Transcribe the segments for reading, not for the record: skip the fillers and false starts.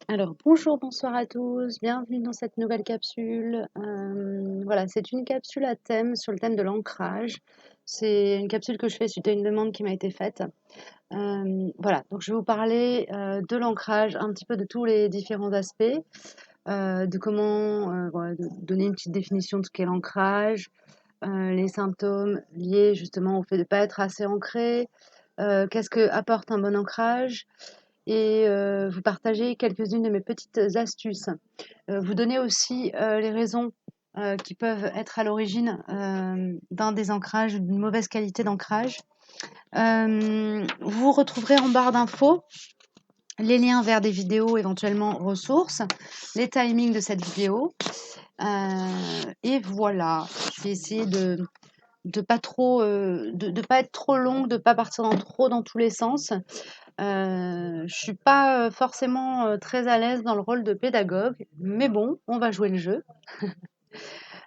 Alors bonjour, bonsoir à tous, bienvenue dans cette nouvelle capsule. Voilà, c'est une capsule à thème sur le thème de l'ancrage. C'est une capsule que je fais suite à une demande qui m'a été faite. Voilà, donc je vais vous parler de l'ancrage, un petit peu de tous les différents aspects, de comment voilà, donner une petite définition de ce qu'est l'ancrage, les symptômes liés justement au fait de ne pas être assez ancré, qu'est-ce que apporte un bon ancrage et vous partager quelques-unes de mes petites astuces. Vous donner aussi les raisons qui peuvent être à l'origine d'un désancrage, d'une mauvaise qualité d'ancrage. Vous retrouverez en barre d'infos les liens vers des vidéos éventuellement ressources, les timings de cette vidéo. Et voilà, je vais essayer de pas trop de pas être trop longue, de pas partir dans tous les sens. Je suis pas, forcément, très à l'aise dans le rôle de pédagogue, mais bon, on va jouer le jeu.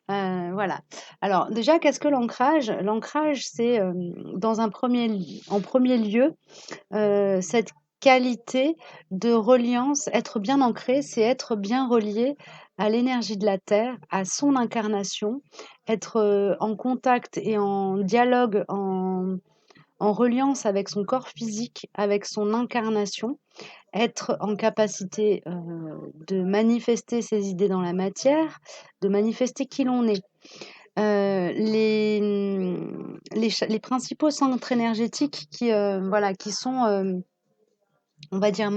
Voilà. Alors déjà, qu'est-ce que l'ancrage? L'ancrage, c'est, en premier lieu, cette qualité de reliance. Être bien ancré, c'est être bien relié à l'énergie de la terre, à son incarnation, être, en contact et en dialogue, en reliance avec son corps physique, avec son incarnation, être en capacité de manifester ses idées dans la matière, de manifester qui l'on est. Les principaux centres énergétiques voilà, qui sont, on va dire,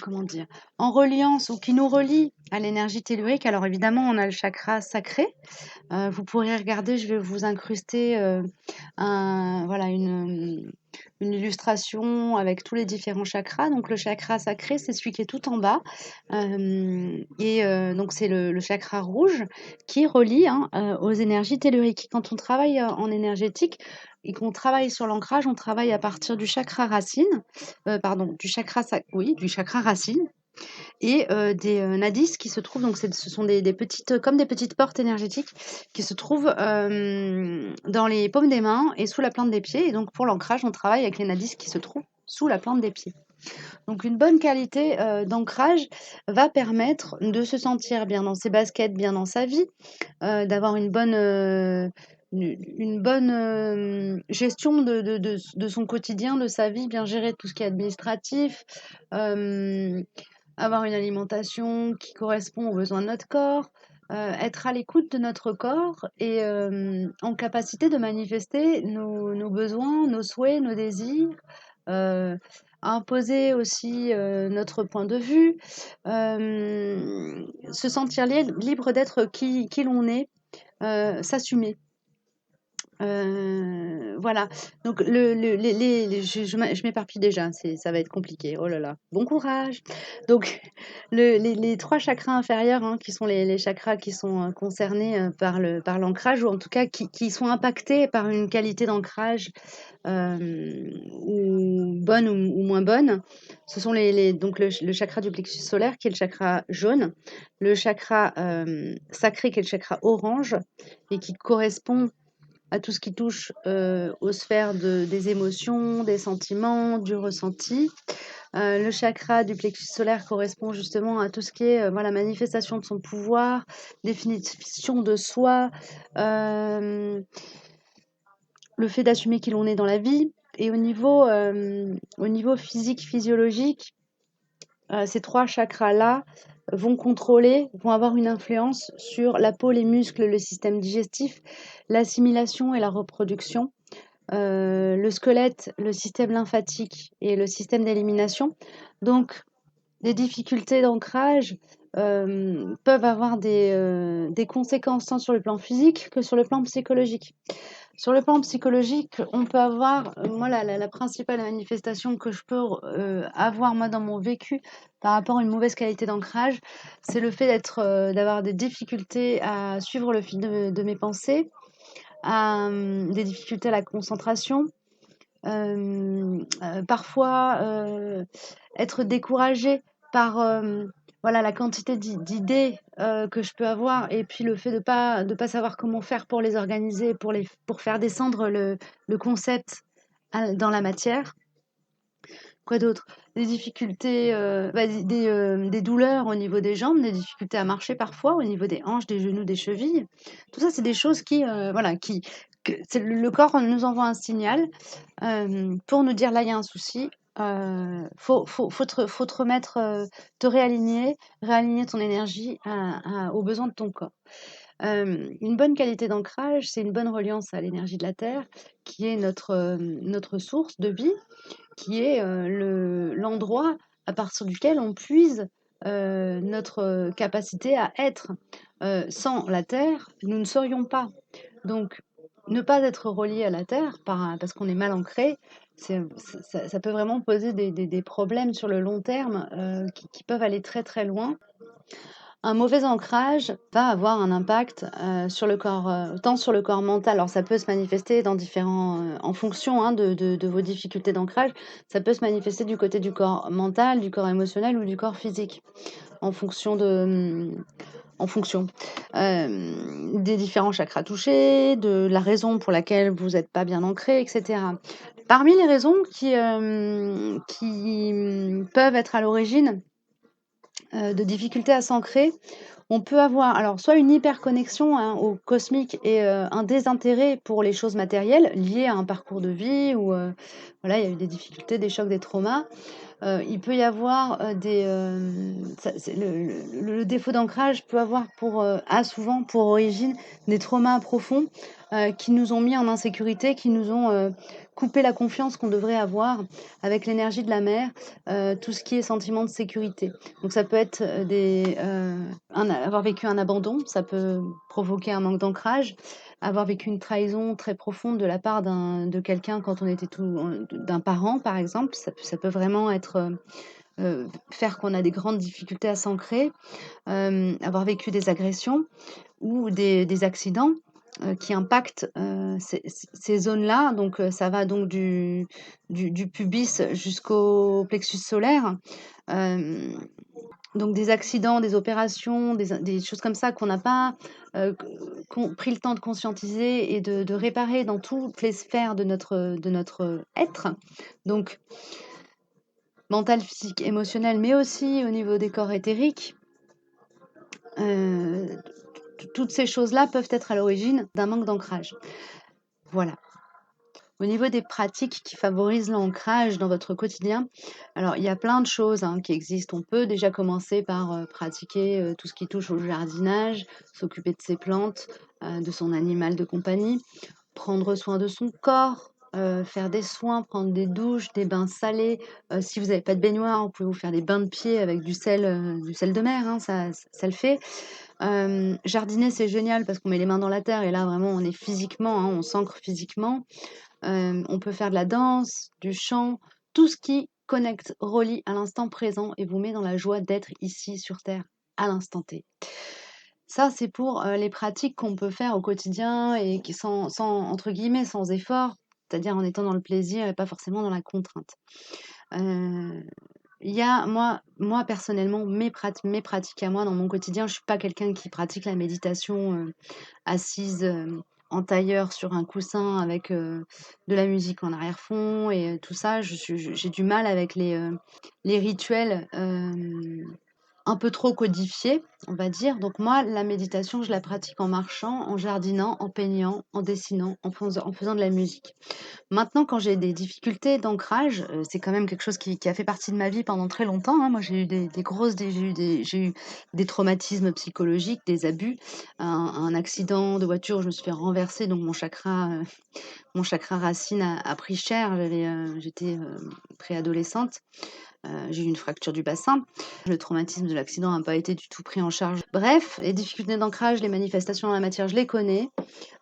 comment dire, en reliance ou qui nous relient à l'énergie tellurique. Alors évidemment, on a le chakra sacré. Vous pourrez regarder, je vais vous incruster voilà, une illustration avec tous les différents chakras. Donc le chakra sacré, c'est celui qui est tout en bas. Donc c'est le chakra rouge qui relie hein, aux énergies telluriques. Quand on travaille en énergétique et qu'on travaille sur l'ancrage, on travaille à partir du chakra racine, pardon, du chakra racine et des nadis qui se trouvent, donc ce sont des petites, comme des petites portes énergétiques qui se trouvent dans les paumes des mains et sous la plante des pieds. Et donc pour l'ancrage, on travaille avec les nadis qui se trouvent sous la plante des pieds. Donc une bonne qualité d'ancrage va permettre de se sentir bien dans ses baskets, bien dans sa vie, d'avoir une bonne gestion de son quotidien, de sa vie, bien gérer tout ce qui est administratif, euh, avoir une alimentation qui correspond aux besoins de notre corps, être à l'écoute de notre corps et en capacité de manifester nos besoins, nos souhaits, nos désirs, euh, imposer aussi notre point de vue, se sentir libre d'être qui l'on est, s'assumer. Voilà, donc je m'éparpille déjà, ça va être compliqué. Oh là là, bon courage! Donc les 3 chakras inférieurs, hein, qui sont les chakras qui sont, concernés, par l'ancrage ou en tout cas qui sont impactés par une qualité d'ancrage, ou bonne ou moins bonne. Ce sont donc le chakra du plexus solaire qui est le chakra jaune, le chakra, sacré qui est le chakra orange et qui correspond à tout ce qui touche aux sphères des émotions, des sentiments, du ressenti. Le chakra du plexus solaire correspond justement à tout ce qui est voilà, manifestation de son pouvoir, définition de soi, euh, le fait d'assumer qui l'on est dans la vie. Et au niveau physique, physiologique, ces 3 chakras-là vont avoir une influence sur la peau, les muscles, le système digestif, l'assimilation et la reproduction, le squelette, le système lymphatique et le système d'élimination. Donc, les difficultés d'ancrage peuvent avoir des conséquences tant sur le plan physique que sur le plan psychologique. Sur le plan psychologique, on peut avoir, moi, la principale manifestation que je peux avoir, moi, dans mon vécu, par rapport à une mauvaise qualité d'ancrage, c'est le fait d'avoir des difficultés à suivre le fil de mes pensées, des difficultés à la concentration, parfois être découragée par voilà, la quantité d'idées que je peux avoir et puis le fait de pas savoir comment faire pour les organiser, pour faire descendre le concept dans la matière. Quoi d'autre? Des difficultés, des douleurs au niveau des jambes, des difficultés à marcher parfois, au niveau des hanches, des genoux, des chevilles. Tout ça, c'est des choses qui, voilà, que c'est le corps nous envoie un signal, pour nous dire: «Là, il y a un souci, faut te remettre, te réaligner ton énergie aux besoins de ton corps». Une bonne qualité d'ancrage, c'est une bonne reliance à l'énergie de la terre qui est notre source de vie, qui est l'endroit à partir duquel on puise notre capacité à être. Sans la terre, nous ne serions pas. Donc, ne pas être relié à la terre parce qu'on est mal ancré, ça peut vraiment poser des problèmes sur le long terme qui peuvent aller très très loin. Un mauvais ancrage va avoir un impact, sur le corps, tant sur le corps mental, alors ça peut se manifester dans différents, en fonction, hein, de vos difficultés d'ancrage, ça peut se manifester du côté du corps mental, du corps émotionnel ou du corps physique, en fonction des différents chakras touchés, de la raison pour laquelle vous êtes pas bien ancré et cetera. Parmi les raisons qui peuvent être à l'origine, de difficultés à s'ancrer, on peut avoir alors soit une hyperconnexion, hein, au cosmique et un désintérêt pour les choses matérielles liées à un parcours de vie où, voilà, il y a eu des difficultés, des chocs, des traumas. Il peut y avoir, ça c'est le défaut d'ancrage peut avoir a souvent pour origine des traumas profonds, qui nous ont mis en insécurité, qui nous ont, coupé la confiance qu'on devrait avoir avec l'énergie de la mer, tout ce qui est sentiment de sécurité. Donc ça peut être, avoir vécu un abandon, ça peut provoquer un manque d'ancrage. Avoir vécu une trahison très profonde de la part de quelqu'un quand on était d'un parent par exemple, ça peut vraiment être, faire qu'on a des grandes difficultés à s'ancrer. Avoir vécu des agressions ou des accidents, qui impactent, ces zones-là, donc ça va donc du pubis jusqu'au plexus solaire. Hem donc des accidents, des opérations, des choses comme ça qu'on n'a pas, pris le temps de conscientiser et de réparer dans toutes les sphères de notre être. Donc mental, physique, émotionnel, mais aussi au niveau des corps éthériques. Heu, toutes ces choses-là peuvent être à l'origine d'un manque d'ancrage. Voilà. Au niveau des pratiques qui favorisent l'ancrage dans votre quotidien, alors il y a plein de choses, hein, qui existent. On peut déjà commencer par, pratiquer, tout ce qui touche au jardinage, s'occuper de ses plantes, de son animal de compagnie, prendre soin de son corps, faire des soins, prendre des douches, des bains salés. Si vous n'avez pas de baignoire, vous pouvez vous faire des bains de pieds avec du sel de mer, hein, ça le fait. Jardiner, c'est génial parce qu'on met les mains dans la terre et là vraiment on est physiquement, hein, on s'ancre physiquement. On peut faire de la danse, du chant, tout ce qui connecte, relie à l'instant présent et vous met dans la joie d'être ici sur terre, à l'instant T. Ça, c'est pour, les pratiques qu'on peut faire au quotidien et qui sans entre guillemets «sans effort», c'est-à-dire en étant dans le plaisir et pas forcément dans la contrainte. Heu, il y a moi personnellement mes pratiques à moi dans mon quotidien, je suis pas quelqu'un qui pratique la méditation, assise, en tailleur sur un coussin avec, de la musique en arrière-fond et tout ça. J'ai du mal avec les rituels, un peu trop codifiés, on va dire. Donc moi, la méditation, je la pratique en marchant, en jardinant, en peignant, en dessinant, en faisant de la musique. Maintenant, quand j'ai des difficultés d'ancrage, c'est quand même quelque chose qui a fait partie de ma vie pendant très longtemps, hein. Moi, j'ai eu des grosses des j'ai eu des traumatismes psychologiques, des abus, un accident de voiture, je me suis fait renverser, donc mon chakra racine a pris cher. J'étais, préadolescente. J'ai eu une fracture du bassin. Le traumatisme de l'accident n'a pas été du tout pris en charge. Bref, les difficultés d'ancrage, les manifestations dans la matière, je les connais.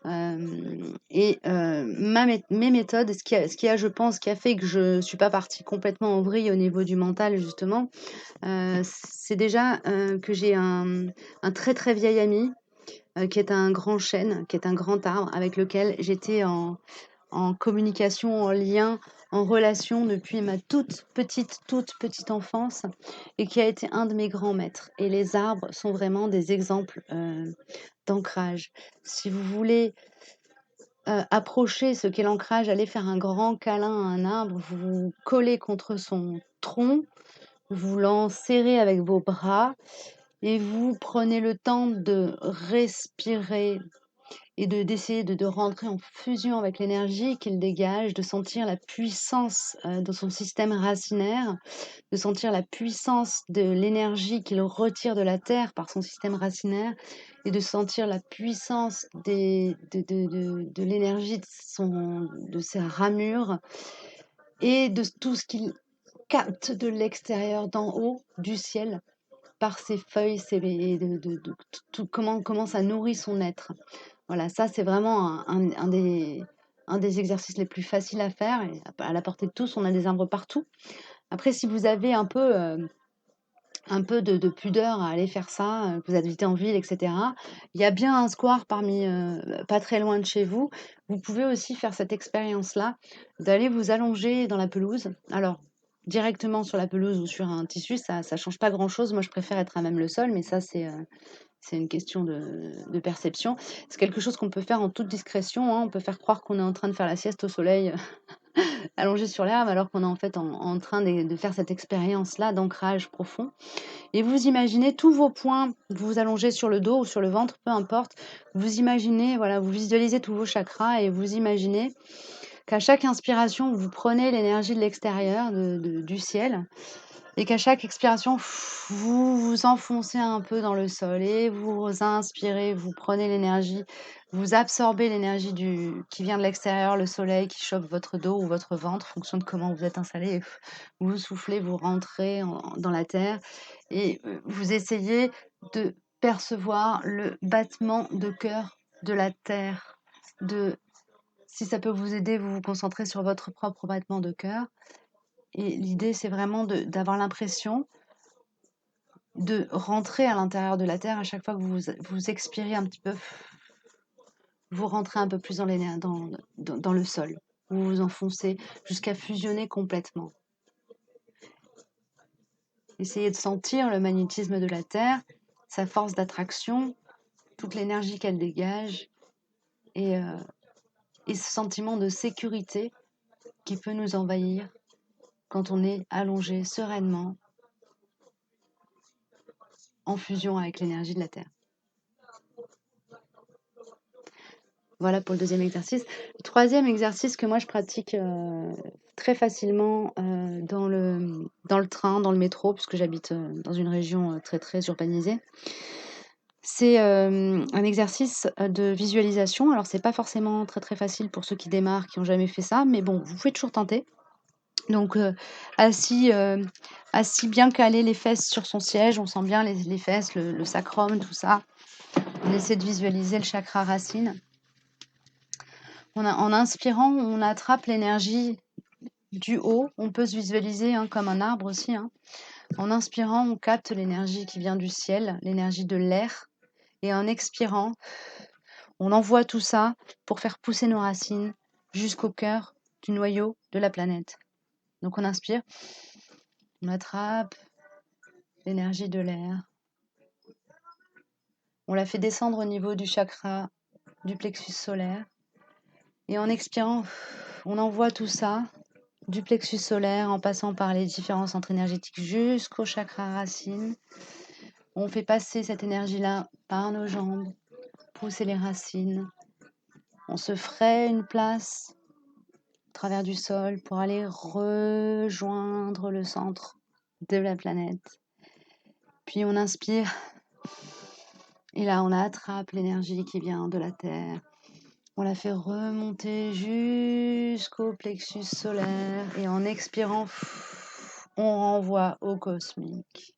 Et mes méthodes, ce qui a, je pense, qui a fait que je suis pas partie complètement en vrille au niveau du mental justement, c'est déjà, que j'ai un très, très vieil ami, qui est un grand chêne, qui est un grand arbre avec lequel j'étais en communication, en lien, en relation depuis ma toute petite enfance et qui a été un de mes grands maîtres et les arbres sont vraiment des exemples, d'ancrage. Si vous voulez approcher ce qu'est l'ancrage, aller faire un grand câlin à un arbre, vous vous collez contre son tronc, vous l'enserrez avec vos bras et vous prenez le temps de respirer et d'essayer de rentrer en fusion avec l'énergie qu'il dégage, de sentir la puissance, de son système racinaire, de sentir la puissance de l'énergie qu'il retire de la terre par son système racinaire et de sentir la puissance de l'énergie de ses ramures et de tout ce qu'il capte de l'extérieur, d'en haut, du ciel, par ses feuilles, et tout, comment ça nourrit son être. Voilà, ça c'est vraiment un des exercices les plus faciles à faire et à la portée de tous. On a des arbres partout. Après, si vous avez un peu de pudeur à aller faire ça, que vous habitez en ville, et cetera. Il y a bien un square pas très loin de chez vous. Vous pouvez aussi faire cette expérience-là, d'aller vous allonger dans la pelouse. Alors, directement sur la pelouse ou sur un tissu, ça change pas grand-chose. Moi, je préfère être à même le sol, mais ça, c'est une question de perception. C'est quelque chose qu'on peut faire en toute discrétion, hein. On peut faire croire qu'on est en train de faire la sieste au soleil, allongé sur l'herbe, alors qu'on est en fait en train de faire cette expérience-là d'ancrage profond. Et vous imaginez tous vos points, vous vous allongez sur le dos ou sur le ventre, peu importe. Vous imaginez, voilà, vous visualisez tous vos chakras et vous imaginez qu'à chaque inspiration, vous prenez l'énergie de l'extérieur, du ciel, et qu'à chaque expiration, vous vous enfoncez un peu dans le sol et vous inspirez, vous prenez l'énergie, vous absorbez l'énergie qui vient de l'extérieur, le soleil qui chauffe votre dos ou votre ventre, en fonction de comment vous êtes installé. Et vous soufflez, vous rentrez dans la terre et vous essayez de percevoir le battement de cœur de la terre. Si ça peut vous aider, vous vous concentrez sur votre propre battement de cœur. Et l'idée, c'est vraiment d'avoir l'impression de rentrer à l'intérieur de la terre à chaque fois que vous expirez un petit peu, vous rentrez un peu plus dans le sol. Vous vous enfoncez jusqu'à fusionner complètement. Essayez de sentir le magnétisme de la terre, sa force d'attraction, toute l'énergie qu'elle dégage et ce sentiment de sécurité qui peut nous envahir quand on est allongé sereinement en fusion avec l'énergie de la terre. Voilà pour le deuxième exercice. Le troisième exercice que moi je pratique très facilement dans le train, dans le métro, puisque j'habite dans une région très très urbanisée, c'est un exercice de visualisation. Alors c'est pas forcément très très facile pour ceux qui démarrent, qui n'ont jamais fait ça, mais bon, vous pouvez toujours tenter. Donc assis bien calé, les fesses sur son siège, on sent bien les fesses, le sacrum, tout ça. On essaie de visualiser le chakra racine. En inspirant, on attrape l'énergie du haut. On peut se visualiser comme un arbre aussi. En inspirant, on capte l'énergie qui vient du ciel, l'énergie de l'air. Et en expirant, on envoie tout ça pour faire pousser nos racines jusqu'au cœur du noyau de la planète. Donc on inspire, on attrape l'énergie de l'air. On la fait descendre au niveau du chakra du plexus solaire. Et en expirant, on envoie tout ça du plexus solaire en passant par les différents centres énergétiques jusqu'au chakra racine. On fait passer cette énergie-là par nos jambes, pousser les racines. On se fraye une place au travers du sol pour aller rejoindre le centre de la planète. Puis on inspire et là on attrape l'énergie qui vient de la Terre. On la fait remonter jusqu'au plexus solaire et en expirant, on renvoie au cosmique.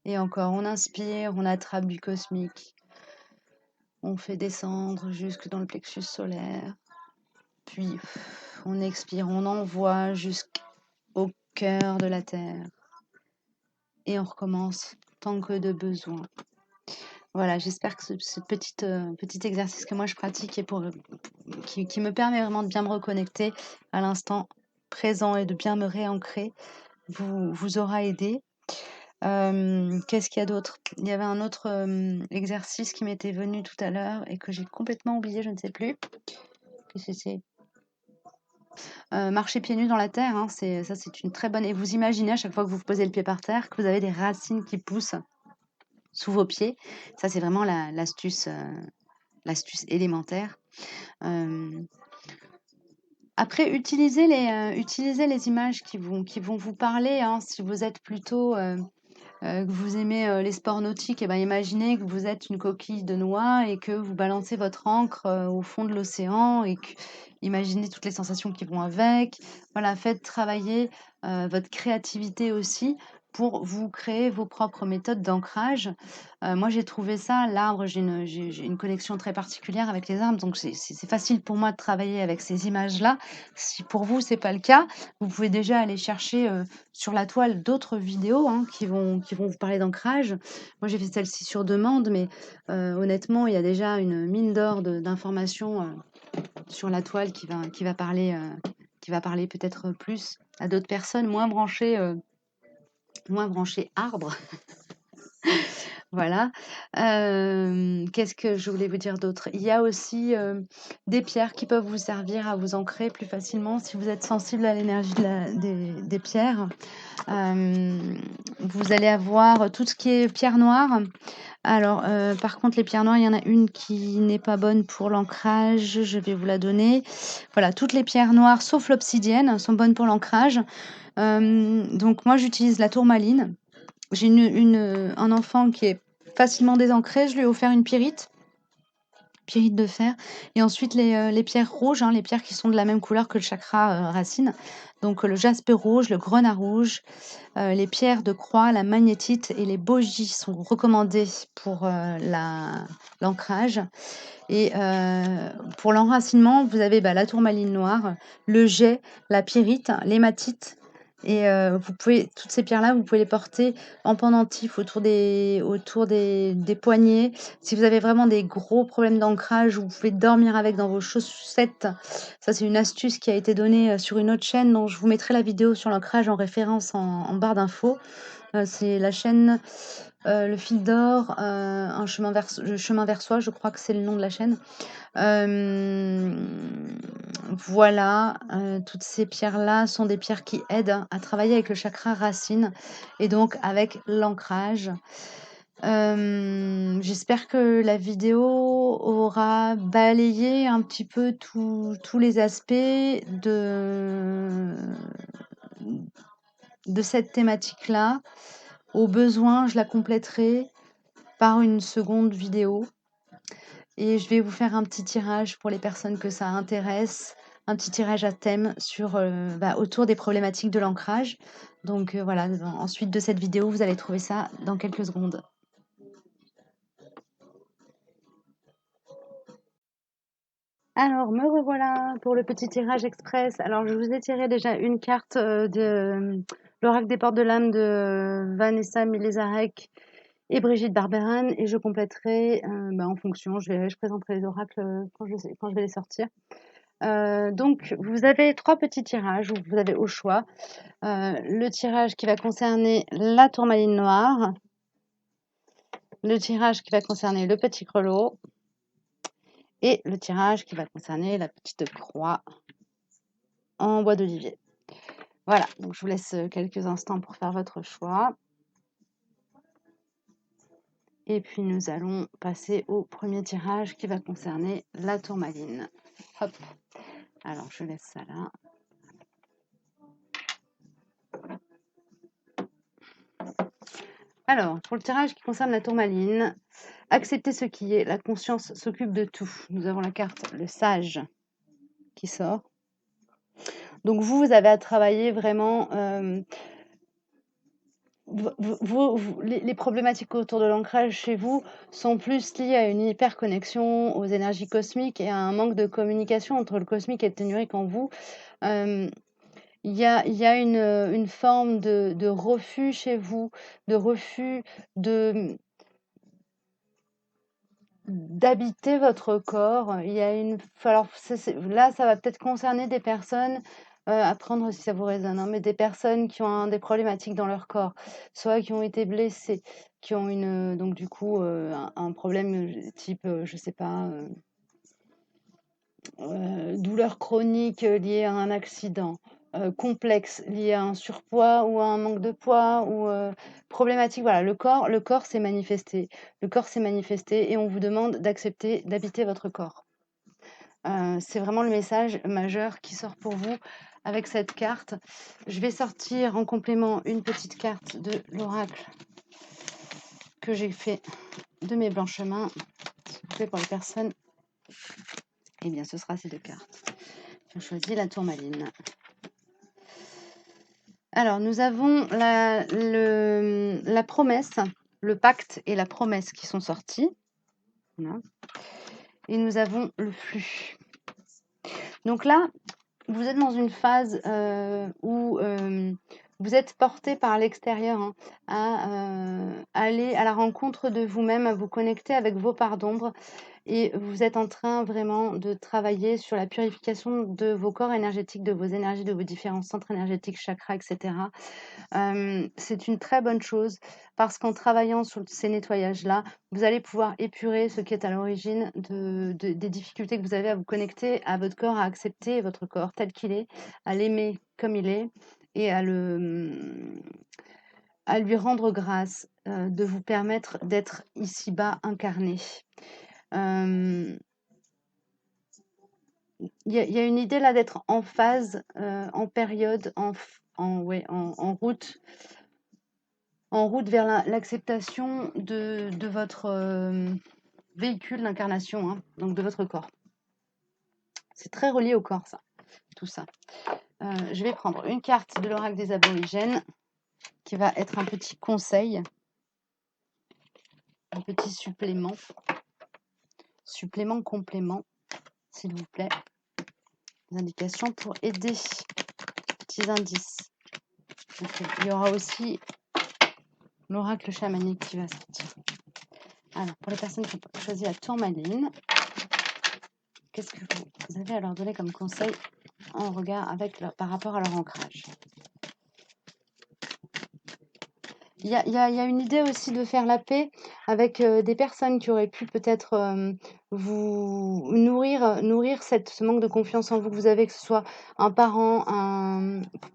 Et encore, on inspire, on attrape du cosmique. On fait descendre jusque dans le plexus solaire. Puis, on expire, on envoie jusqu'au cœur de la Terre. Et on recommence tant que de besoin. Voilà, j'espère que ce petit exercice que moi je pratique et qui me permet vraiment de bien me reconnecter à l'instant présent et de bien me réancrer vous aura aidé. Qu'est-ce qu'il y a d'autre? Il y avait un autre exercice qui m'était venu tout à l'heure et que j'ai complètement oublié, je ne sais plus. Qu'est-ce que c'est? Marcher pieds nus dans la terre, hein, c'est une très bonne et vous imaginez à chaque fois que vous posez le pied par terre que vous avez des racines qui poussent sous vos pieds. Ça, c'est vraiment l'astuce élémentaire. Hem, Après utilisez les images qui vont vous parler, hein. Si vous êtes plutôt, que vous aimez, les sports nautiques et ben, imaginez que vous êtes une coquille de noix et que vous balancez votre ancre, au fond de l'océan et que imaginez toutes les sensations qui vont avec. Voilà, faites travailler, votre créativité aussi pour vous créer vos propres méthodes d'ancrage. Moi, j'ai trouvé ça l'arbre, j'ai une connexion très particulière avec les arbres, donc c'est facile pour moi de travailler avec ces images-là. Si pour vous, c'est pas le cas, vous pouvez déjà aller chercher, sur la toile d'autres vidéos, hein, qui vont vous parler d'ancrage. Moi, j'ai fait celle-ci sur demande, mais honnêtement, il y a déjà une mine d'or d'informations sur la toile qui va parler peut-être plus à d'autres personnes moins branchées arbre. Voilà. Qu'est-ce que je voulais vous dire d'autre? Il y a aussi, des pierres qui peuvent vous servir à vous ancrer plus facilement si vous êtes sensible à l'énergie des pierres. Vous allez avoir tout ce qui est pierre noire. Alors, par contre, les pierres noires, il y en a une qui n'est pas bonne pour l'ancrage, je vais vous la donner. Voilà, toutes les pierres noires, sauf l'obsidienne, sont bonnes pour l'ancrage. Donc moi, j'utilise la tourmaline. J'ai un enfant qui est facilement désancré, je lui ai offert une pyrite de fer et ensuite les pierres rouges, hein, les pierres qui sont de la même couleur que le chakra, racine. Donc, le jaspe rouge, le grenat rouge, les pierres de croix, la magnétite et les bogies sont recommandées pour, l'ancrage et pour l'enracinement, vous avez, bah, la tourmaline noire, le jais, la pyrite, l'hématite et vous pouvez toutes ces pierres-là, vous pouvez les porter en pendentif autour des poignets. Si vous avez vraiment des gros problèmes d'ancrage, vous pouvez dormir avec dans vos chaussettes. Ça, c'est une astuce qui a été donnée, sur une autre chaîne dont je vous mettrai la vidéo sur l'ancrage en référence en barre d'infos. C'est la chaîne, Le Fil d'or, un chemin vers le chemin vers soi, je crois que c'est le nom de la chaîne. Voilà, toutes ces pierres-là sont des pierres qui aident à travailler avec le chakra racine et donc avec l'ancrage. J'espère que la vidéo aura balayé un petit peu tous les aspects de cette thématique-là. Au besoin, je la compléterai par une seconde vidéo et je vais vous faire un petit tirage pour les personnes que ça intéresse, un petit tirage à thème sur, autour des problématiques de l'ancrage. Donc, voilà, ensuite de cette vidéo, vous allez trouver ça dans quelques secondes. Alors, me revoilà pour le petit tirage express. Alors, je vous ai tiré déjà une carte de l'oracle des portes de l'âme de Vanessa Milezarek et Brigitte Barberan et je compléterai en fonction. Je présenterai les oracles quand je vais les sortir. Donc, vous avez 3 petits tirages où vous avez au choix le tirage qui va concerner la tourmaline noire, le tirage qui va concerner le petit grelot et le tirage qui va concerner la petite croix en bois d'olivier. Voilà, donc je vous laisse quelques instants pour faire votre choix. Et puis nous allons passer au premier tirage qui va concerner la tourmaline. Hop, alors je laisse ça là. Alors, pour le tirage qui concerne la tourmaline, accepter ce qui est, la conscience s'occupe de tout. Nous avons la carte le sage qui sort. Donc vous avez à travailler vraiment les problématiques autour de l'ancrage chez vous sont plus liées à une hyperconnexion aux énergies cosmiques et à un manque de communication entre le cosmique et le tellurique en vous. Il y a une forme de refus chez vous, de refus d'habiter votre corps. Il y a alors là, ça va peut-être concerner des personnes, à prendre si ça vous résonne, hein, mais des personnes qui ont des problématiques dans leur corps, soit qui ont été blessées, qui ont donc du coup, un problème, type, je sais pas, douleurs chroniques liées à un accident, complexes liées à un surpoids ou à un manque de poids ou problématiques. Voilà, le corps s'est manifesté. Le corps s'est manifesté et on vous demande d'accepter d'habiter votre corps. C'est vraiment le message majeur qui sort pour vous avec cette carte. Je vais sortir en complément une petite carte de l'oracle que j'ai fait de mes blancs chemins. S'il vous plaît, pour les personnes, eh bien, ce sera ces deux cartes. Je choisis la tourmaline. Alors, nous avons la promesse, le pacte et la promesse qui sont sortis. Voilà. Et nous avons le flux. Donc là, vous êtes dans une phase où vous êtes porté par l'extérieur hein, à aller à la rencontre de vous-même, à vous connecter avec vos parts d'ombre. Et vous êtes en train vraiment de travailler sur la purification de vos corps énergétiques, de vos énergies, de vos différents centres énergétiques, chakras, etc. C'est une très bonne chose parce qu'en travaillant sur ces nettoyages-là, vous allez pouvoir épurer ce qui est à l'origine des difficultés que vous avez à vous connecter à votre corps, à accepter votre corps tel qu'il est, à l'aimer comme il est et à lui rendre grâce de vous permettre d'être ici-bas incarné. Il y a une idée là d'être en phase, en période, en route vers l'acceptation de votre véhicule d'incarnation, hein, donc de votre corps. C'est très relié au corps, ça, tout ça. Je vais prendre une carte de l'oracle des aborigènes qui va être un petit conseil, un petit supplément, complément, s'il vous plaît. Des indications pour aider, petits indices. Donc, il y aura aussi l'oracle chamanique qui va sortir. Alors, pour les personnes qui ont choisi la tourmaline, qu'est-ce que vous avez à leur donner comme conseil en regard par rapport à leur ancrage? Il y a une idée aussi de faire la paix avec des personnes qui auraient pu peut-être vous nourrir ce manque de confiance en vous que vous avez, que ce soit un parent,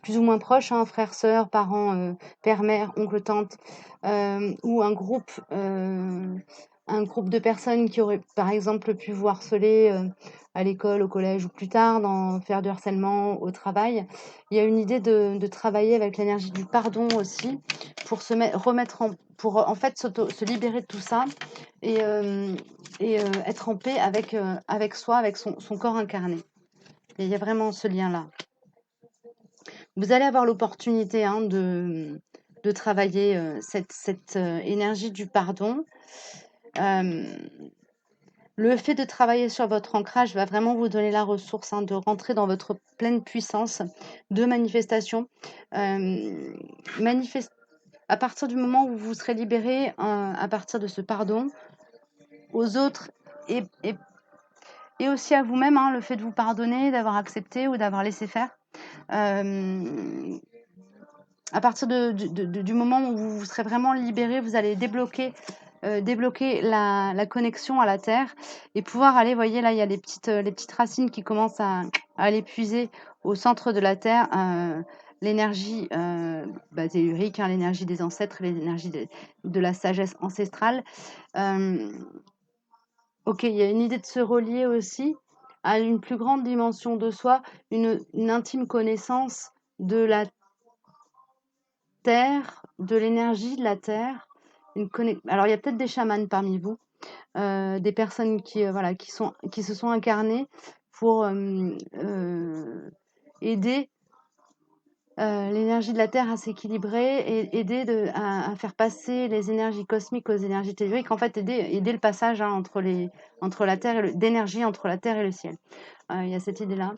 plus ou moins proche, un frère, sœur, parent, père, mère, oncle, tante, ou un groupe de personnes qui auraient par exemple pu vous harceler à l'école, au collège ou plus tard, faire du harcèlement au travail. Il y a une idée de travailler avec l'énergie du pardon aussi pour pour en fait se libérer de tout ça et être en paix avec soi, avec son corps incarné. Et il y a vraiment ce lien-là. Vous allez avoir l'opportunité hein, de travailler cette énergie du pardon. Le fait de travailler sur votre ancrage va vraiment vous donner la ressource hein, de rentrer dans votre pleine puissance de manifestation. À partir du moment où vous serez libéré, à partir de ce pardon aux autres et aussi à vous-même, hein, le fait de vous pardonner, d'avoir accepté ou d'avoir laissé faire. À partir du moment où vous serez vraiment libéré, vous allez débloquer la connexion à la terre et pouvoir aller, voyez là, il y a les petites racines qui commencent à aller puiser au centre de la terre l'énergie tellurique, hein, l'énergie des ancêtres, l'énergie de la sagesse ancestrale. Ok, il y a une idée de se relier aussi à une plus grande dimension de soi, une intime connaissance de la terre, de l'énergie de la terre. Alors, il y a peut-être des chamans parmi vous, des personnes qui se sont incarnées pour aider l'énergie de la Terre à s'équilibrer et aider à faire passer les énergies cosmiques aux énergies telluriques, en fait aider le passage hein, entre la Terre d'énergie entre la Terre et le ciel. Il y a cette idée-là.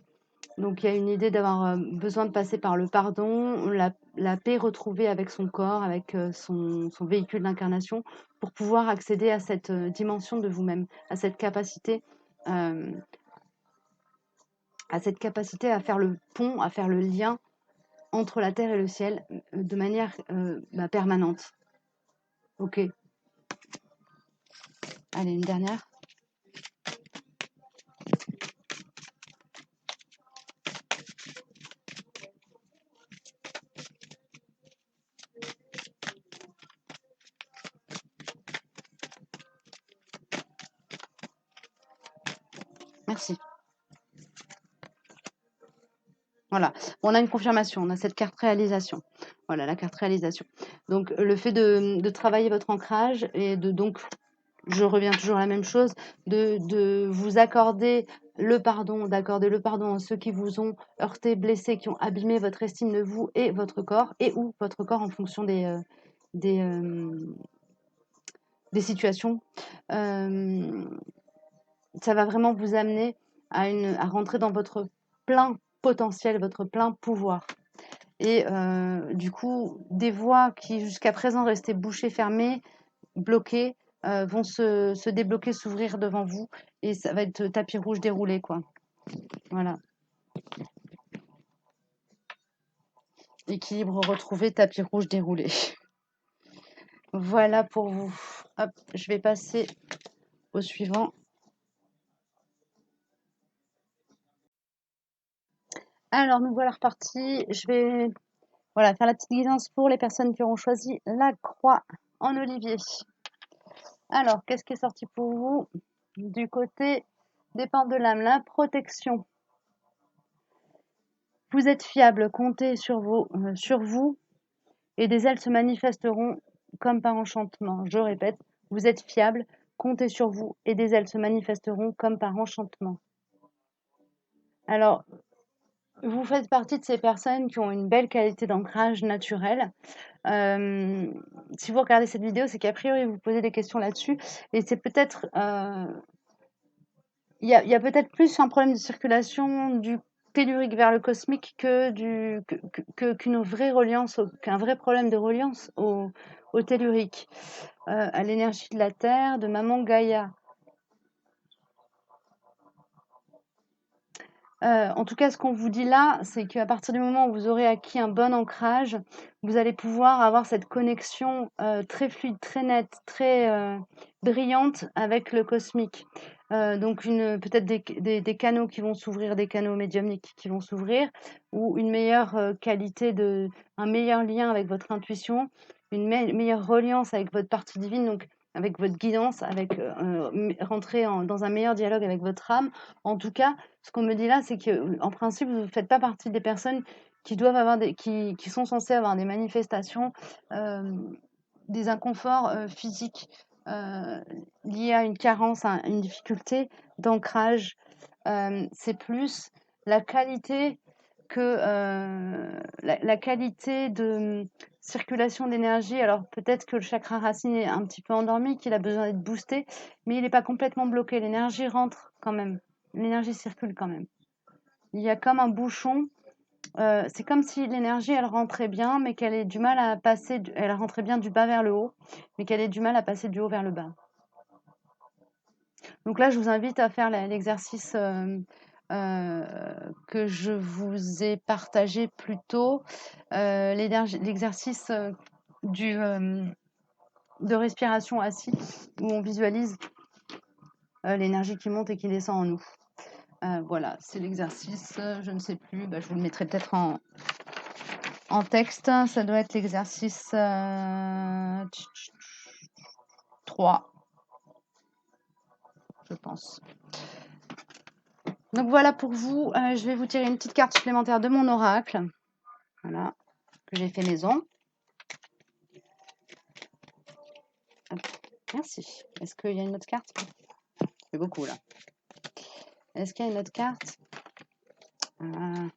Donc il y a une idée d'avoir besoin de passer par le pardon, la paix retrouvée avec son corps, avec son véhicule d'incarnation, pour pouvoir accéder à cette dimension de vous-même, à cette capacité à faire le pont, à faire le lien entre la terre et le ciel de manière permanente. Ok. Allez, une dernière. Merci. Voilà, on a une confirmation, on a cette carte réalisation. Voilà, la carte réalisation. Donc, le fait de travailler votre ancrage et donc, je reviens toujours à la même chose, de vous accorder d'accorder le pardon à ceux qui vous ont heurté, blessé, qui ont abîmé votre estime de vous et votre corps, et ou votre corps en fonction des, des situations. Ça va vraiment vous amener à rentrer dans votre plein potentiel, votre plein pouvoir. Et du coup, des voies qui jusqu'à présent restaient bouchées, fermées, bloquées, vont se débloquer, s'ouvrir devant vous et ça va être tapis rouge déroulé, quoi. Voilà. Équilibre retrouvé, tapis rouge déroulé. Voilà pour vous. Hop, je vais passer au suivant. Alors, nous voilà repartis. Je vais faire la petite guidance pour les personnes qui auront choisi la croix en olivier. Alors, qu'est-ce qui est sorti pour vous du côté des portes de l'âme? La protection. Vous êtes fiable, comptez sur vous et des ailes se manifesteront comme par enchantement. Je répète, vous êtes fiable, comptez sur vous et des ailes se manifesteront comme par enchantement. Alors, vous faites partie de ces personnes qui ont une belle qualité d'ancrage naturel. Si vous regardez cette vidéo, c'est qu'a priori, vous posez des questions là-dessus et c'est peut-être... il y a peut-être plus un problème de circulation du tellurique vers le cosmique qu'une vraie reliance, qu'un vrai problème de reliance au tellurique, à l'énergie de la Terre, de Maman Gaïa. En tout cas, ce qu'on vous dit là, c'est qu'à partir du moment où vous aurez acquis un bon ancrage, vous allez pouvoir avoir cette connexion très fluide, très nette, très brillante avec le cosmique. Donc peut-être des canaux qui vont s'ouvrir, des canaux médiumniques qui vont s'ouvrir, ou une meilleure qualité, un meilleur lien avec votre intuition, une meilleure reliance avec votre partie divine, donc avec votre guidance, rentrer dans un meilleur dialogue avec votre âme. En tout cas, ce qu'on me dit là, c'est qu'en principe, vous ne faites pas partie des personnes qui doivent avoir qui sont censées avoir des manifestations, des inconforts physiques liés à une carence, à une difficulté d'ancrage. C'est plus la qualité la qualité de circulation d'énergie. Alors peut-être que le chakra racine est un petit peu endormi, qu'il a besoin d'être boosté, mais il n'est pas complètement bloqué. L'énergie rentre quand même. L'énergie circule quand même. Il y a comme un bouchon. C'est comme si l'énergie, elle rentrait bien, mais qu'elle ait du mal à passer. Elle rentrait bien du bas vers le haut, mais qu'elle ait du mal à passer du haut vers le bas. Donc là, je vous invite à faire l'exercice que je vous ai partagé plus tôt, l'exercice de respiration assis, où on visualise l'énergie qui monte et qui descend en nous. Voilà, c'est l'exercice, je ne sais plus, je vous le mettrai peut-être en texte. Ça doit être l'exercice 3, je pense. Donc voilà pour vous, je vais vous tirer une petite carte supplémentaire de mon oracle. Voilà, que j'ai fait maison. Hop, merci. Est-ce qu'il y a une autre carte? C'est beaucoup là. Est-ce qu'il y a une autre carte? Une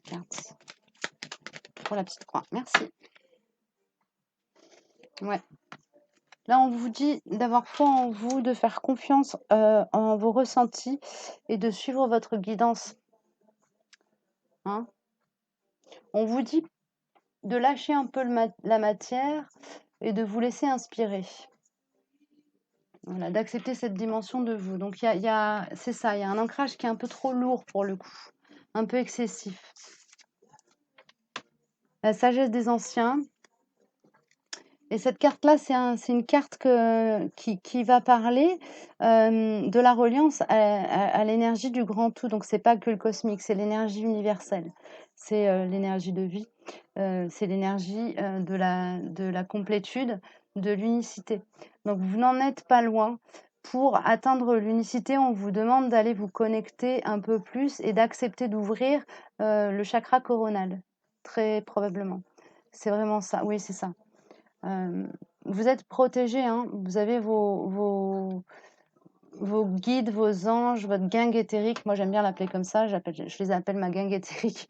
carte pour la petite croix. Merci. Ouais. Là, on vous dit d'avoir foi en vous, de faire confiance en vos ressentis et de suivre votre guidance. Hein? On vous dit de lâcher un peu la matière et de vous laisser inspirer. Voilà, d'accepter cette dimension de vous. Donc, c'est ça, il y a un ancrage qui est un peu trop lourd pour le coup, un peu excessif. La sagesse des anciens Et cette carte-là, c'est une carte qui va parler de la reliance à l'énergie du grand tout. Donc, c'est pas que le cosmique, c'est l'énergie universelle. C'est l'énergie de vie, c'est l'énergie de la complétude, de l'unicité. Donc, vous n'en êtes pas loin. Pour atteindre l'unicité, on vous demande d'aller vous connecter un peu plus et d'accepter d'ouvrir le chakra coronal, très probablement. C'est vraiment ça. Oui, c'est ça. Vous êtes protégés, hein. Vous avez vos guides, vos anges, votre gang éthérique. Moi, j'aime bien l'appeler comme ça. Je les appelle ma gang éthérique.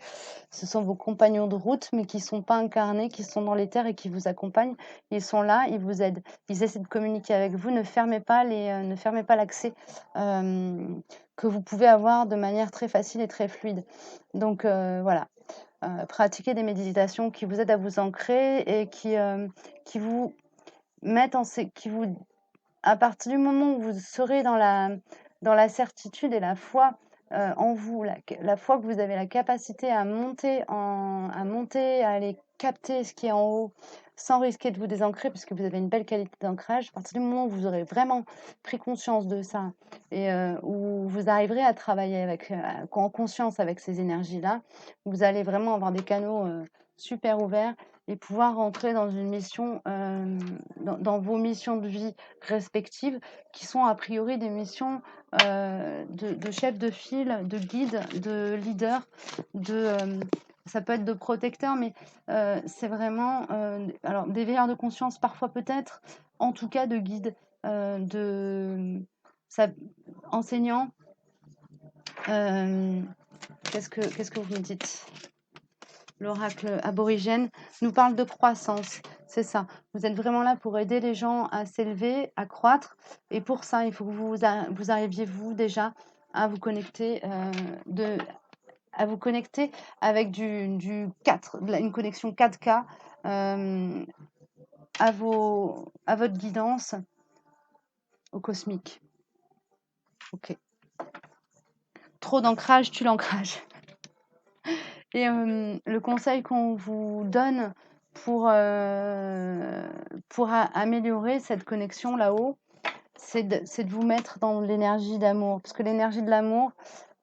Ce sont vos compagnons de route, mais qui ne sont pas incarnés, qui sont dans les terres et qui vous accompagnent. Ils sont là, ils vous aident. Ils essaient de communiquer avec vous. Ne fermez pas ne fermez pas l'accès que vous pouvez avoir de manière très facile et très fluide. Donc voilà. Pratiquez des méditations qui vous aident à vous ancrer et qui vous mettent qui vous, à partir du moment où vous serez dans la certitude et la foi en vous, la foi que vous avez la capacité à monter, à aller capter ce qui est en haut sans risquer de vous désancrer, puisque vous avez une belle qualité d'ancrage. À partir du moment où vous aurez vraiment pris conscience de ça et où vous arriverez à travailler en conscience avec ces énergies-là, vous allez vraiment avoir des canaux super ouverts et pouvoir rentrer dans une mission, dans vos missions de vie respectives, qui sont a priori des missions de chef de file, de guide, de leader, ça peut être de protecteur, mais c'est vraiment alors des veilleurs de conscience parfois peut-être, en tout cas de guide, de ça, enseignant. Qu'est-ce que vous me dites? L'oracle aborigène nous parle de croissance, c'est ça. Vous êtes vraiment là pour aider les gens à s'élever, à croître. Et pour ça, il faut que vous arriviez, vous, déjà, à vous connecter, avec une connexion 4K à votre guidance au cosmique. Ok. Trop d'ancrage, tue l'ancrage. Et le conseil qu'on vous donne pour améliorer cette connexion là-haut, c'est de vous mettre dans l'énergie d'amour. Parce que l'énergie de l'amour,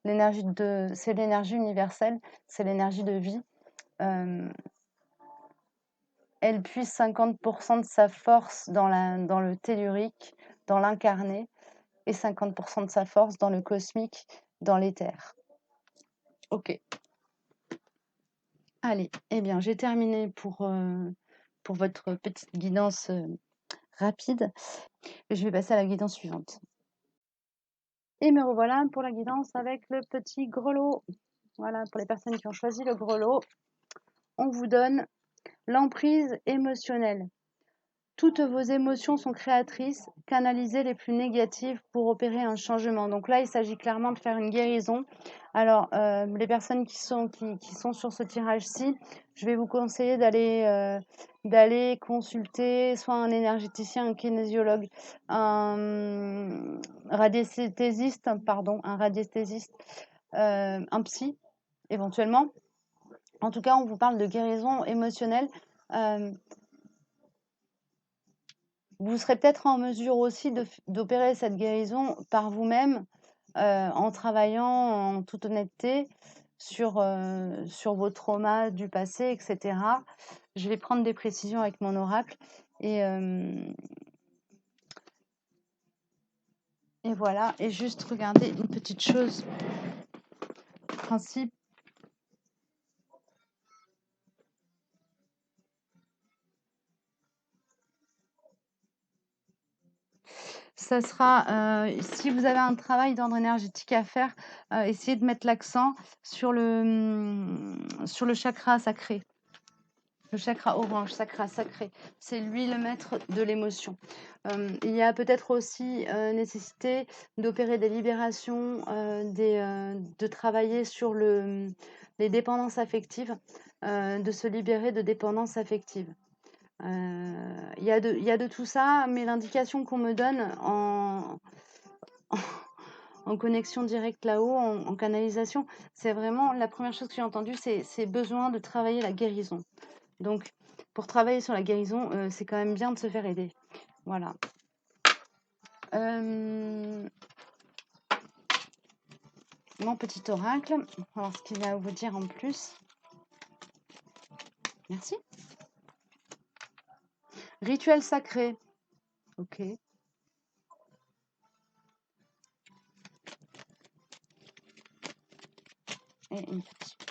c'est l'énergie universelle, c'est l'énergie de vie. Elle puise 50% de sa force dans le tellurique, dans l'incarné, et 50% de sa force dans le cosmique, dans l'éther. Ok. Allez, eh bien, j'ai terminé pour votre petite guidance rapide. Je vais passer à la guidance suivante. Et me revoilà pour la guidance avec le petit grelot. Voilà, pour les personnes qui ont choisi le grelot, on vous donne l'emprise émotionnelle. Toutes vos émotions sont créatrices, canalisez les plus négatives pour opérer un changement. Donc là, il s'agit clairement de faire une guérison. Alors, les personnes qui sont sur ce tirage-ci, je vais vous conseiller d'aller consulter soit un énergéticien, un kinésiologue, un radiesthésiste, un psy, éventuellement. En tout cas, on vous parle de guérison émotionnelle. Vous serez peut-être en mesure aussi d'opérer cette guérison par vous-même en travaillant en toute honnêteté sur vos traumas du passé, etc. Je vais prendre des précisions avec mon oracle et voilà. Et juste regarder une petite chose. Principe. Ça sera, si vous avez un travail d'ordre énergétique à faire, essayez de mettre l'accent sur le chakra sacré. Le chakra orange, chakra sacré, c'est lui le maître de l'émotion. Il y a peut-être aussi nécessité d'opérer des libérations, de travailler sur les dépendances affectives, de se libérer de dépendances affectives. Il y a de tout ça, mais l'indication qu'on me donne en connexion directe là-haut, en canalisation, c'est vraiment la première chose que j'ai entendue, c'est besoin de travailler la guérison. Donc, pour travailler sur la guérison, c'est quand même bien de se faire aider. Voilà. Mon petit oracle, on va voir ce qu'il va vous dire en plus. Merci. Rituel sacré. Ok. Et une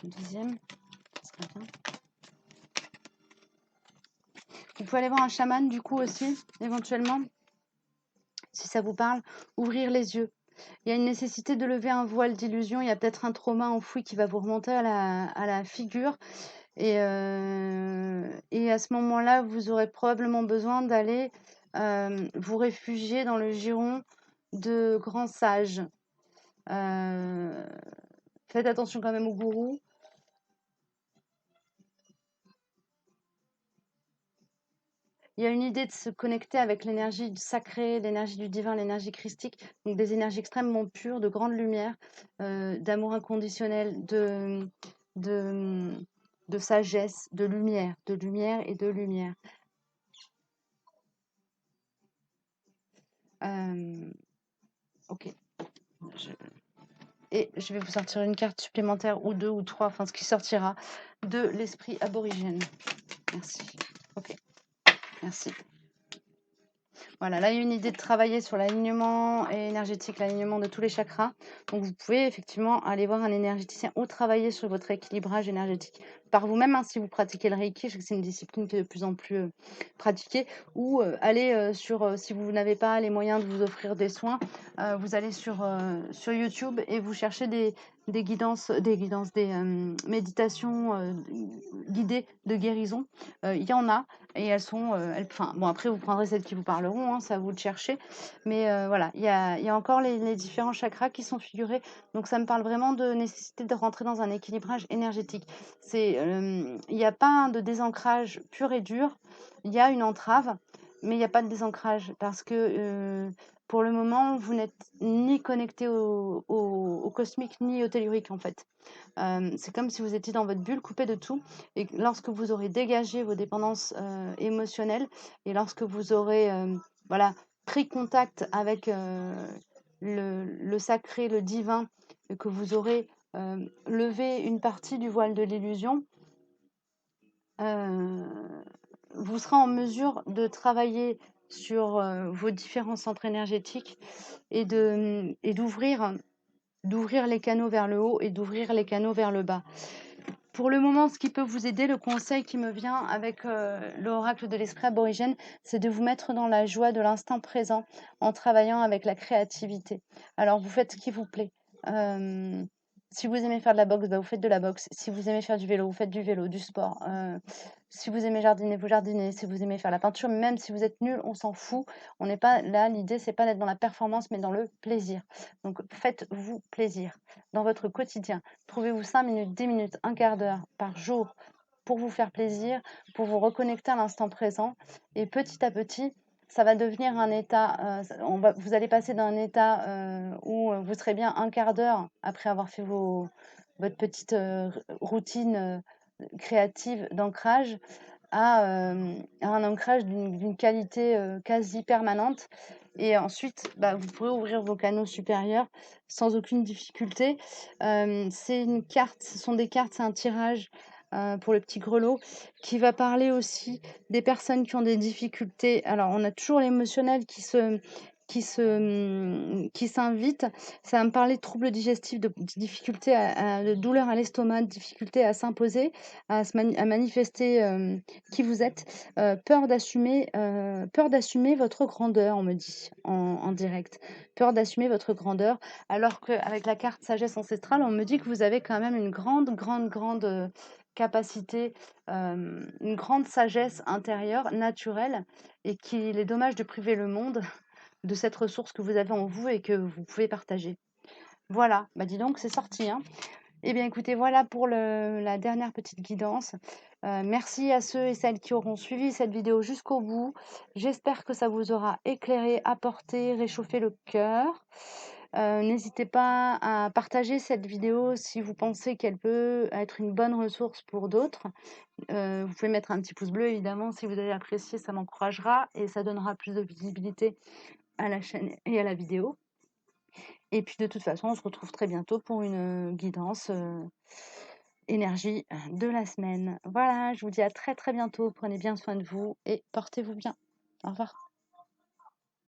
deuxième. Ça serait bien. Vous pouvez aller voir un chaman du coup aussi, éventuellement, si ça vous parle. Ouvrir les yeux. Il y a une nécessité de lever un voile d'illusion. Il y a peut-être un trauma enfoui qui va vous remonter à la figure. Et à ce moment-là, vous aurez probablement besoin d'aller vous réfugier dans le giron de grands sages. Faites attention quand même aux gourous. Il y a une idée de se connecter avec l'énergie sacrée, l'énergie du divin, l'énergie christique, donc des énergies extrêmement pures, de grande lumière, d'amour inconditionnel, de sagesse, de lumière et de lumière. Ok. Et je vais vous sortir une carte supplémentaire ou deux ou trois, enfin ce qui sortira de l'esprit aborigène. Merci. Ok, merci. Voilà, là il y a une idée de travailler sur l'alignement énergétique, l'alignement de tous les chakras. Donc vous pouvez effectivement aller voir un énergéticien ou travailler sur votre équilibrage énergétique par vous-même, hein, si vous pratiquez le Reiki. Je sais que c'est une discipline qui est de plus en plus pratiquée. Ou aller sur, si vous n'avez pas les moyens de vous offrir des soins, vous allez sur YouTube et vous cherchez des méditations guidées de guérison. Il y en a. Et elles sont, enfin, bon, après, vous prendrez celles qui vous parleront, hein, c'est à vous de chercher. Mais voilà, il y a encore les différents chakras qui sont figurés. Donc, ça me parle vraiment de nécessité de rentrer dans un équilibrage énergétique. Il n'y a pas de désancrage pur et dur. Il y a une entrave, mais il n'y a pas de désancrage parce que pour le moment, vous n'êtes ni connecté au cosmique ni au tellurique, en fait. C'est comme si vous étiez dans votre bulle, coupé de tout. Et lorsque vous aurez dégagé vos dépendances émotionnelles et lorsque vous aurez voilà, pris contact avec le sacré, le divin, et que vous aurez levé une partie du voile de l'illusion, vous serez en mesure de travailler sur vos différents centres énergétiques et d'ouvrir les canaux vers le haut et d'ouvrir les canaux vers le bas. Pour le moment, ce qui peut vous aider, le conseil qui me vient avec l'oracle de l'esprit aborigène, c'est de vous mettre dans la joie de l'instant présent en travaillant avec la créativité. Alors, vous faites ce qui vous plaît. Si vous aimez faire de la boxe, bah, vous faites de la boxe. Si vous aimez faire du vélo, vous faites du vélo, du sport. Si vous aimez jardiner, vous jardinez. Si vous aimez faire la peinture, même si vous êtes nul, on s'en fout. On n'est pas là, l'idée, c'est pas d'être dans la performance, mais dans le plaisir. Donc, faites-vous plaisir dans votre quotidien. Trouvez-vous 5 minutes, 10 minutes, un quart d'heure par jour pour vous faire plaisir, pour vous reconnecter à l'instant présent. Et petit à petit, ça va devenir un état, vous allez passer d'un état où vous serez bien un quart d'heure après avoir fait votre petite routine créative d'ancrage à un ancrage d'une qualité quasi permanente. Et ensuite, bah, vous pourrez ouvrir vos canaux supérieurs sans aucune difficulté. C'est une carte, ce sont des cartes, c'est un tirage pour le petit grelot qui va parler aussi des personnes qui ont des difficultés. Alors, on a toujours l'émotionnel qui s'invite. Ça va me parler de troubles digestifs, de difficultés, de douleurs à l'estomac, de difficultés à s'imposer, à manifester qui vous êtes, peur d'assumer votre grandeur, on me dit en direct. Peur d'assumer votre grandeur, alors qu'avec la carte sagesse ancestrale, on me dit que vous avez quand même une grande capacité, une grande sagesse intérieure, naturelle, et qu'il est dommage de priver le monde de cette ressource que vous avez en vous et que vous pouvez partager. Voilà, bah dis donc, c'est sorti, hein. Eh bien, écoutez, voilà pour la dernière petite guidance. Merci à ceux et celles qui auront suivi cette vidéo jusqu'au bout. J'espère que ça vous aura éclairé, apporté, réchauffé le cœur. N'hésitez pas à partager cette vidéo si vous pensez qu'elle peut être une bonne ressource pour d'autres. Vous pouvez mettre un petit pouce bleu évidemment si vous avez apprécié, ça m'encouragera et ça donnera plus de visibilité à la chaîne et à la vidéo. Et puis de toute façon, on se retrouve très bientôt pour une guidance énergie de la semaine. Voilà, je vous dis à très très bientôt. Prenez bien soin de vous et portez-vous bien. Au revoir.